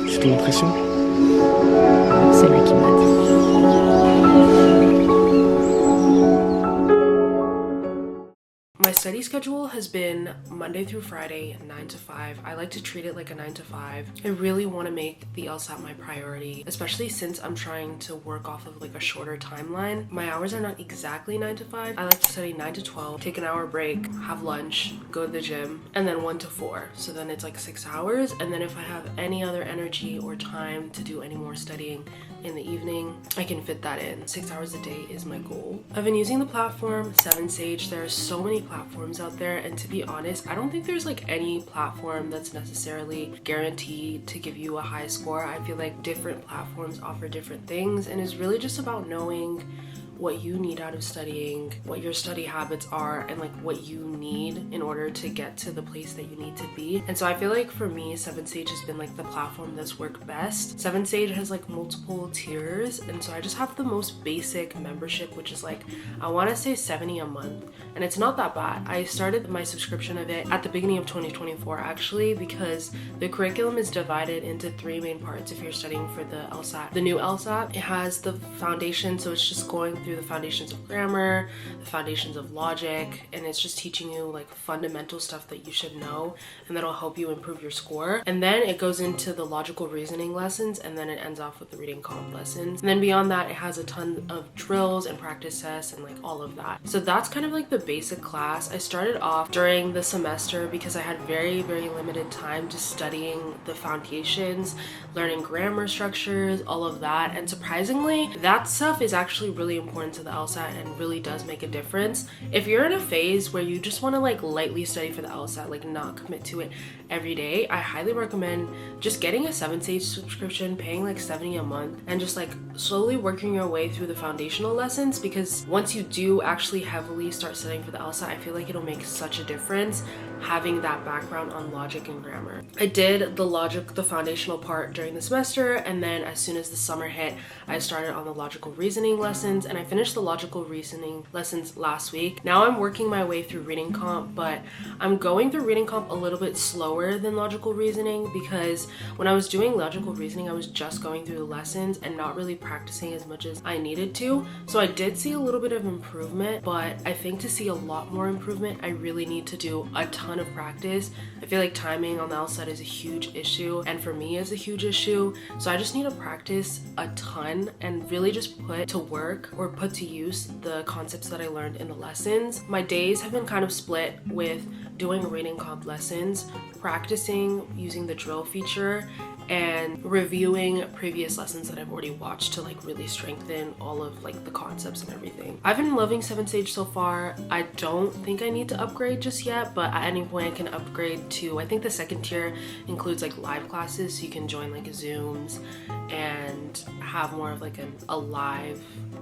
C'est ton impression? C'est lui qui m'a My study schedule has been Monday through Friday, 9 to 5. I like to treat it like a 9 to 5. I really want to make the LSAT my priority, especially since I'm trying to work off of like a shorter timeline. My hours are not exactly 9 to 5. I like to study 9 to 12, take an hour break, have lunch, go to the gym, and then 1 to 4. So then it's like 6 hours. And then if I have any other energy or time to do any more studying in the evening, I can fit that in. 6 hours a day is my goal. I've been using the platform 7Sage. There are so many platforms out there, and to be honest, I don't think there's like any platform that's necessarily guaranteed to give you a high score. I feel like different platforms offer different things, and it's really just about knowing what you need out of studying, what your study habits are, and like what you need in order to get to the place that you need to be. And so I feel like for me, 7Sage has been like the platform that's worked best. 7Sage has like multiple tiers, and so I just have the most basic membership, which is like, I want to say 70 a month, and it's not that bad. I started my subscription of it at the beginning of 2024 actually, because the curriculum is divided into 3 main parts if you're studying for the LSAT. The new LSAT, it has the foundation, so it's just going through the foundations of grammar, the foundations of logic, and it's just teaching you like fundamental stuff that you should know, and that'll help you improve your score. And then it goes into the logical reasoning lessons, and then it ends off with the reading comp lessons. And then beyond that, it has a ton of drills and practice tests and like all of that. So that's kind of like the basic class. I started off during the semester because I had very limited time just studying the foundations, learning grammar structures, all of that. And surprisingly, that stuff is actually really important to the LSAT and really does make a difference. If you're in a phase where you just want to like lightly study for the LSAT, like not commit to it every day, I highly recommend just getting a 7Sage subscription, paying like 70 a month, and just like slowly working your way through the foundational lessons, because once you do actually heavily start studying for the LSAT, I feel like it'll make such a difference having that background on logic and grammar. I did the foundational part during the semester, and then as soon as the summer hit, I started on the logical reasoning lessons, and I finished the logical reasoning lessons last week. Now I'm working my way through reading comp, but I'm going through reading comp a little bit slower than logical reasoning, because when I was doing logical reasoning, I was just going through the lessons and not really practicing as much as I needed to. So I did see a little bit of improvement, but I think to see a lot more improvement, I really need to do a ton of practice. I feel like timing on the LSAT is a huge issue, and for me is a huge issue. So I just need to practice a ton and really just put to work or put to use the concepts that I learned in the lessons. My days have been kind of split with doing reading comp lessons, practicing using the drill feature, and reviewing previous lessons that I've already watched to like really strengthen all of like the concepts and everything. I've been loving 7Sage so far. I don't think I need to upgrade just yet, but at any point I can upgrade to, I think the second tier includes like live classes, so you can join like Zooms and have more of like a live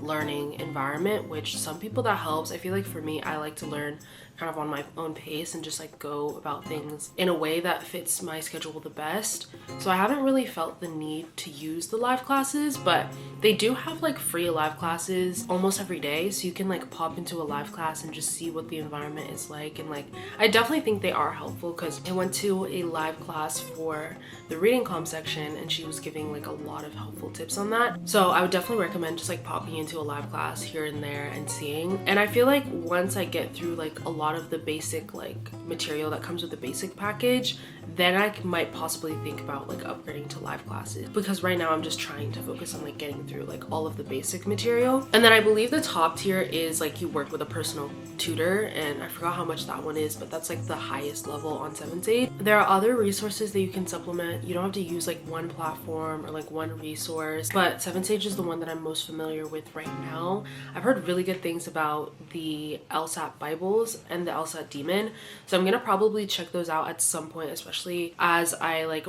learning environment, which some people that helps. I feel like for me, I like to learn kind of on my own pace and just like go about things in a way that fits my schedule the best. So I haven't really felt the need to use the live classes, but they do have like free live classes almost every day, so you can like pop into a live class and just see what the environment is like. And like I definitely think they are helpful, because I went to a live class for the reading comp section and she was giving like a lot of helpful tips on that. So I would definitely recommend just like popping into a live class here and there and seeing. And I feel like once I get through like a lot of the basic like material that comes with the basic package, then I might possibly think about like upgrading to live classes, because right now I'm just trying to focus on like getting through like all of the basic material. And then I believe the top tier is like you work with a personal tutor, and I forgot how much that one is, but that's like the highest level on 7Sage. There are other resources that you can supplement. You don't have to use like one platform or like one resource, but 7Sage is the one that I'm most familiar with right now. I've heard really good things about the LSAT Bibles and the LSAT Demon, so I'm gonna probably check those out at some point, especially as I like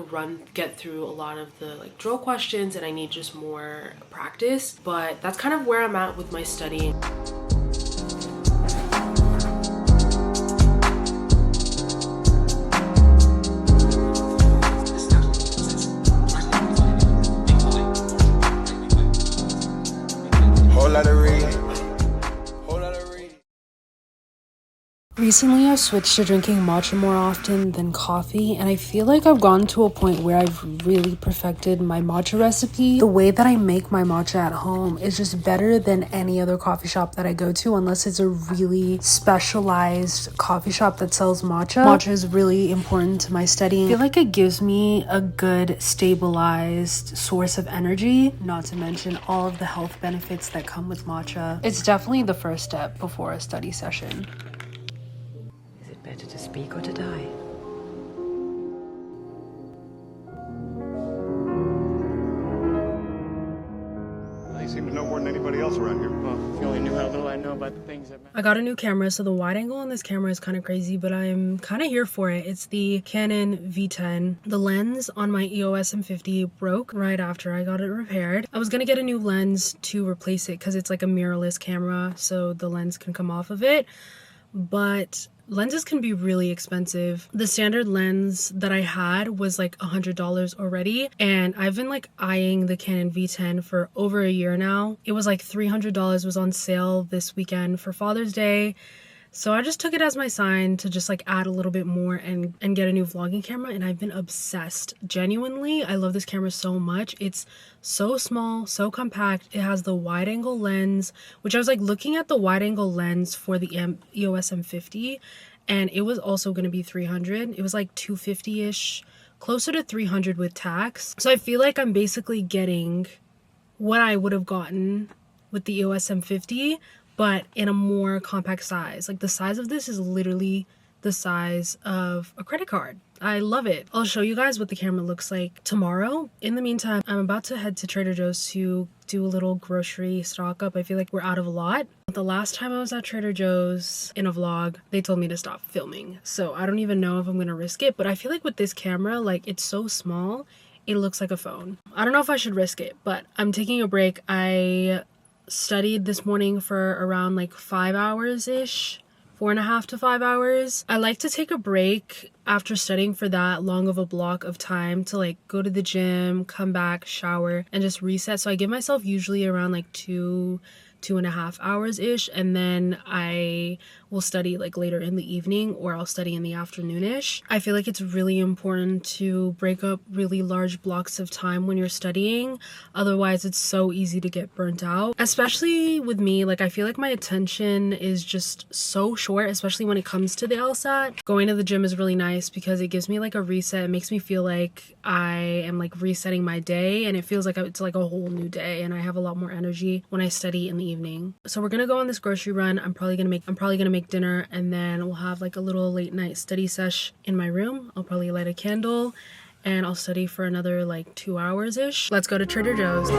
get through a lot of the like drill questions and I need just more practice. But that's kind of where I'm at with my studying. Recently, I've switched to drinking matcha more often than coffee, and I feel like I've gotten to a point where I've really perfected my matcha recipe. The way that I make my matcha at home is just better than any other coffee shop that I go to, unless it's a really specialized coffee shop that sells matcha. Matcha is really important to my studying. I feel like it gives me a good, stabilized source of energy, not to mention all of the health benefits that come with matcha. It's definitely the first step before a study session. Is it better to speak or to die? You seem to know more than anybody else around here. Well, if you only knew how little I know about the things that matter. I got a new camera, so the wide angle on this camera is kind of crazy, but I'm kind of here for it. It's the Canon V10. The lens on my EOS M50 broke right after I got it repaired. I was gonna get a new lens to replace it because it's like a mirrorless camera, so the lens can come off of it. But lenses can be really expensive. The standard lens that I had was like $100 already, and I've been like eyeing the Canon V10 for over a year now. It was like $300, was on sale this weekend for Father's Day. So I just took it as my sign to just like add a little bit more and get a new vlogging camera, and I've been obsessed. Genuinely, I love this camera so much. It's so small, so compact. It has the wide angle lens, which I was like looking at the wide angle lens for the EOS M50, and it was also going to be $300. It was like $250-ish, closer to $300 with tax. So I feel like I'm basically getting what I would have gotten with the EOS M50, but in a more compact size. Like the size of this is literally the size of a credit card. I love it. I'll show you guys what the camera looks like tomorrow. In the meantime, I'm about to head to Trader Joe's to do a little grocery stock up. I feel like we're out of a lot. The last time I was at Trader Joe's in a vlog, they told me to stop filming. So I don't even know if I'm gonna risk it, but I feel like with this camera, like it's so small, it looks like a phone. I don't know if I should risk it, but I'm taking a break. I studied this morning for around like 5 hours-ish, 4.5 to 5 hours. I like to take a break after studying for that long of a block of time to like go to the gym, come back, shower, and just reset. So I give myself usually around like 2.5 hours-ish, and then I will study like later in the evening, or I'll study in the afternoon-ish. I feel like it's really important to break up really large blocks of time when you're studying. Otherwise, it's so easy to get burnt out. Especially with me, like I feel like my attention is just so short, especially when it comes to the LSAT. Going to the gym is really nice because it gives me like a reset. It makes me feel like I am like resetting my day, and it feels like it's like a whole new day, and I have a lot more energy when I study in the evening. So we're gonna go on this grocery run. I'm probably gonna make dinner, and then we'll have like a little late night study sesh in my room. I'll probably light a candle and I'll study for another like 2 hours-ish. Let's go to Trader Joe's.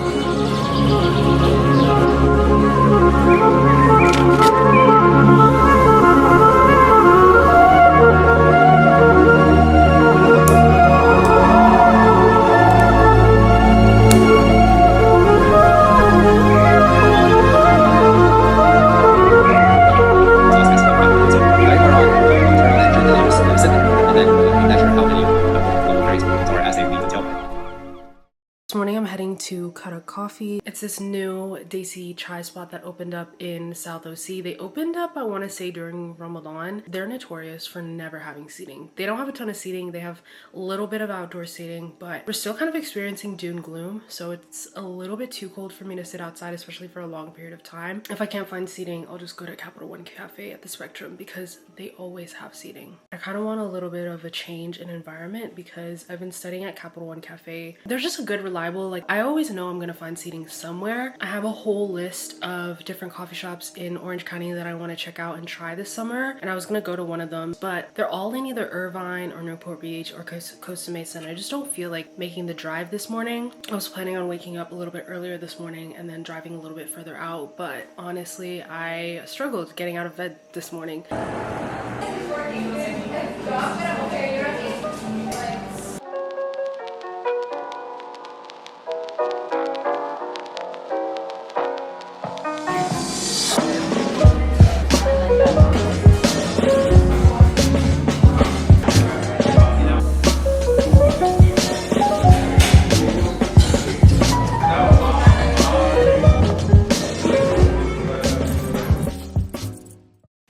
This morning I'm heading to cut a coffee. It's this new Desi chai spot that opened up in South OC. They opened up, I want to say, during Ramadan. They're notorious for never having seating. They don't have a ton of seating. They have a little bit of outdoor seating, but we're still kind of experiencing Dune gloom, so it's a little bit too cold for me to sit outside, especially for a long period of time. If I can't find seating, I'll just go to Capital One Cafe at the Spectrum because they always have seating. I kind of want a little bit of a change in environment because I've been studying at Capital One Cafe. They're just a good, reliable, like I always know I'm gonna find seating somewhere. I have a whole list of different coffee shops in Orange County that I want to check out and try this summer, and I was gonna go to one of them, but they're all in either Irvine or Newport Beach or Costa Mesa, and I just don't feel like making the drive this morning. I was planning on waking up a little bit earlier this morning and then driving a little bit further out, but honestly I struggled getting out of bed this morning.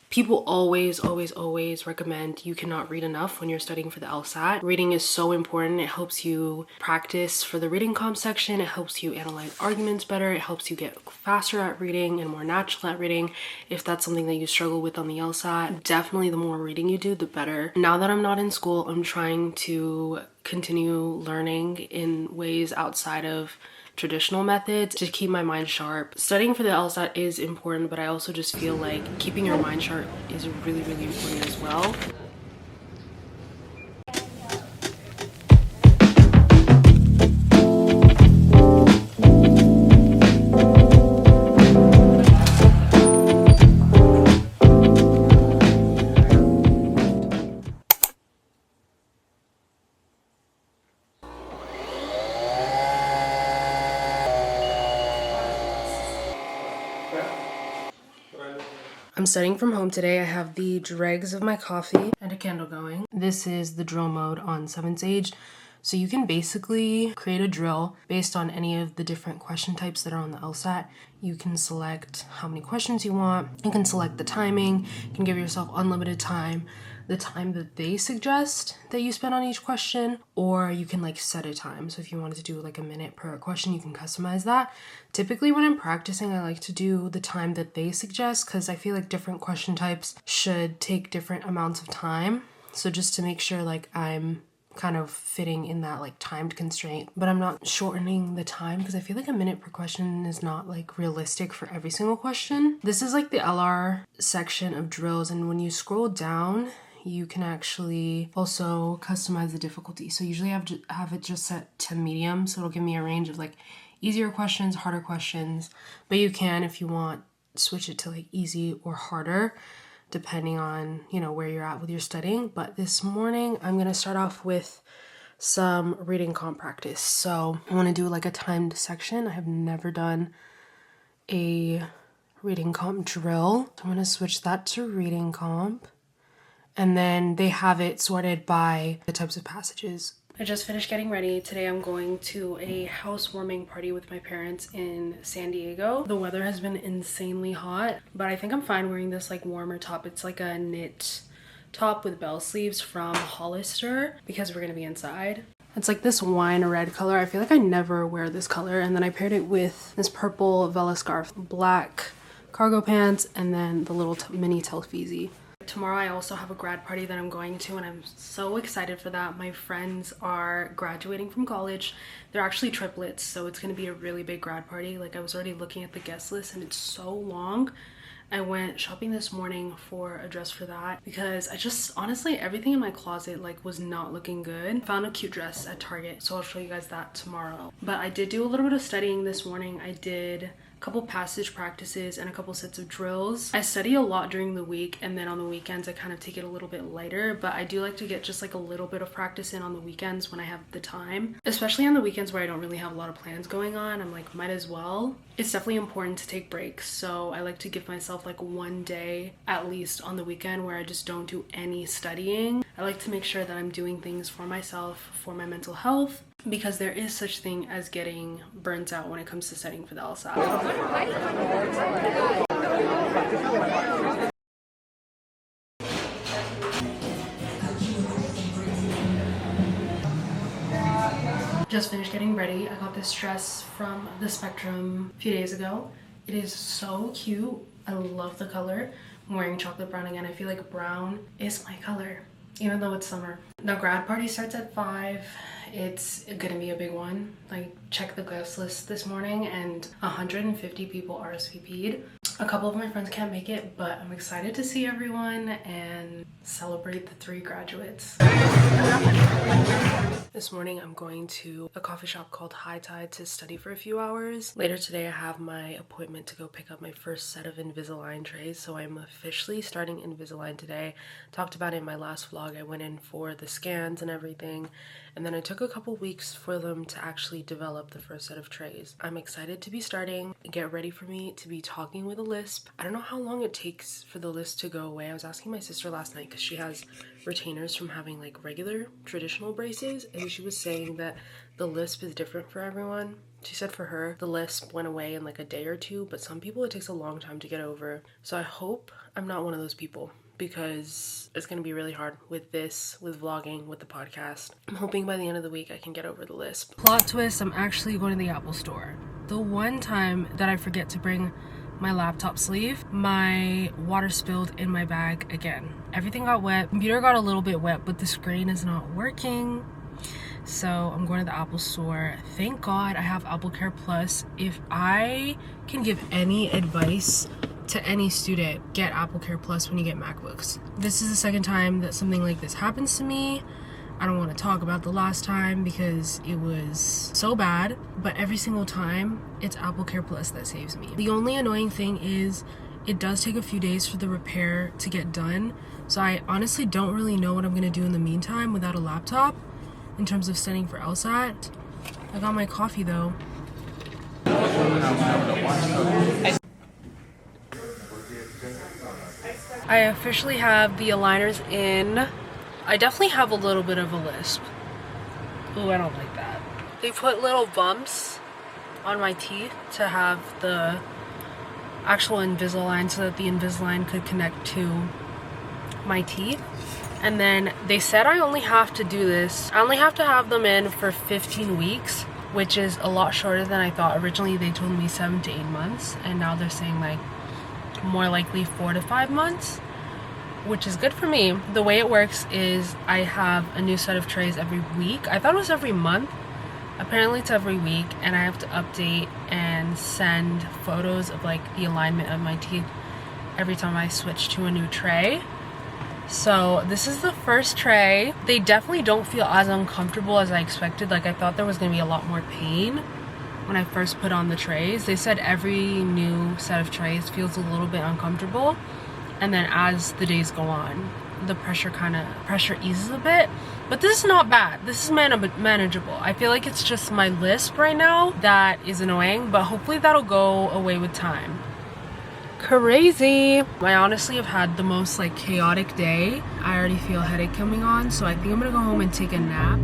People always, always, always recommend you cannot read enough when you're studying for the LSAT. Reading is so important. It helps you practice for the reading comp section. It helps you analyze arguments better. It helps you get faster at reading and more natural at reading. If that's something that you struggle with on the LSAT, definitely the more reading you do, the better. Now that I'm not in school, I'm trying to continue learning in ways outside of traditional methods to keep my mind sharp. Studying for the LSAT is important, but I also just feel like keeping your mind sharp is really, really important as well. I'm studying from home today. I have the dregs of my coffee and a candle going. This is the drill mode on 7 Sage. So you can basically create a drill based on any of the different question types that are on the LSAT. You can select how many questions you want. You can select the timing. You can give yourself unlimited time, the time that they suggest that you spend on each question, or you can like set a time. So if you wanted to do like a minute per question, you can customize that. Typically when I'm practicing, I like to do the time that they suggest because I feel like different question types should take different amounts of time. So just to make sure like I'm kind of fitting in that like timed constraint, but I'm not shortening the time because I feel like a minute per question is not like realistic for every single question. This is like the LR section of drills, and when you scroll down, you can actually also customize the difficulty. So usually I have it just set to medium, so it'll give me a range of like easier questions, harder questions, but you can, if you want, switch it to like easy or harder depending on, you know, where you're at with your studying. But this morning I'm gonna start off with some reading comp practice. So I want to do like a timed section. I have never done a reading comp drill. So I'm gonna switch that to reading comp, and then they have it sorted by the types of passages. I just finished getting ready. Today I'm going to a housewarming party with my parents in San Diego. The weather has been insanely hot, but I think I'm fine wearing this like warmer top. It's like a knit top with bell sleeves from Hollister because we're gonna be inside. It's like this wine red color. I feel like I never wear this color. And then I paired it with this purple Vela scarf, black cargo pants, and then the little mini Telfeezy. Tomorrow I also have a grad party that I'm going to, and I'm so excited for that. My friends are graduating from college. They're actually triplets, so it's going to be a really big grad party. Like, I was already looking at the guest list and it's so long. I went shopping this morning for a dress for that because I just, honestly, everything in my closet like was not looking good. Found a cute dress at Target, so I'll show you guys that tomorrow. But I did do a little bit of studying this morning. I did a couple passage practices and a couple sets of drills. I study a lot during the week, and then on the weekends I kind of take it a little bit lighter, but I do like to get just like a little bit of practice in on the weekends when I have the time, especially on the weekends where I don't really have a lot of plans going on. I'm like, might as well. It's definitely important to take breaks, so I like to give myself like one day at least on the weekend where I just don't do any studying. I like to make sure that I'm doing things for myself, for my mental health, because there is such thing as getting burnt out when it comes to studying for the LSAT. Just finished getting ready. I got this dress from the Spectrum a few days ago. It is so cute. I love the color. I'm wearing chocolate brown again. I feel like brown is my color, even though it's summer. The grad party starts at 5. It's gonna be a big one. Like, check the guest list this morning and 150 people RSVP'd. A couple of my friends can't make it, but I'm excited to see everyone and celebrate the 3 graduates. This morning I'm going to a coffee shop called High Tide to study for a few hours. Later today I have my appointment to go pick up my first set of Invisalign trays, so I'm officially starting Invisalign today. Talked about it in my last vlog. I went in for the scans and everything, and then it took a couple weeks for them to actually develop the first set of trays. I'm excited to be starting. Get ready for me to be talking with a lisp. I don't know how long it takes for the lisp to go away. I was asking my sister last night because she has retainers from having like regular traditional braces, and she was saying that the lisp is different for everyone. She said for her, the lisp went away in like a day or 2, but some people it takes a long time to get over. So I hope I'm not one of those people, because it's gonna be really hard with this, with vlogging, with the podcast. I'm hoping by the end of the week I can get over the lisp. Plot twist, I'm actually going to the Apple store. The one time that I forget to bring my laptop sleeve, my water spilled in my bag again. Everything got wet. Computer got a little bit wet, but the screen is not working. So I'm going to the Apple store. Thank God I have Apple Care Plus. If I can give any advice to any student, get Apple Care Plus when you get MacBooks. This is the second time that something like this happens to me. I don't want to talk about the last time because it was so bad, but every single time it's Apple Care Plus that saves me. The only annoying thing is it does take a few days for the repair to get done, so I honestly don't really know what I'm going to do in the meantime without a laptop in terms of studying for LSAT. I got my coffee though. I officially have the aligners in. I definitely have a little bit of a lisp. Ooh, I don't like that. They put little bumps on my teeth to have the actual Invisalign so that the Invisalign could connect to my teeth. And then they said I only have to do this. I only have to have them in for 15 weeks, which is a lot shorter than I thought. Originally they told me 7 to 8 months, and now they're saying like more likely 4 to 5 months, which is good for me. The way it works is I have a new set of trays every week. I thought it was every month. Apparently it's every week, and I have to update and send photos of like the alignment of my teeth every time I switch to a new tray. So this is the first tray. They definitely don't feel as uncomfortable as I expected. Like I thought there was gonna be a lot more pain when I first put on the trays. They said every new set of trays feels a little bit uncomfortable, and then as the days go on, the pressure eases a bit. But this is not bad. This is manageable. I feel like it's just my lisp right now that is annoying, but hopefully that'll go away with time. Crazy. I honestly have had the most like chaotic day. I already feel a headache coming on, so I think I'm gonna go home and take a nap.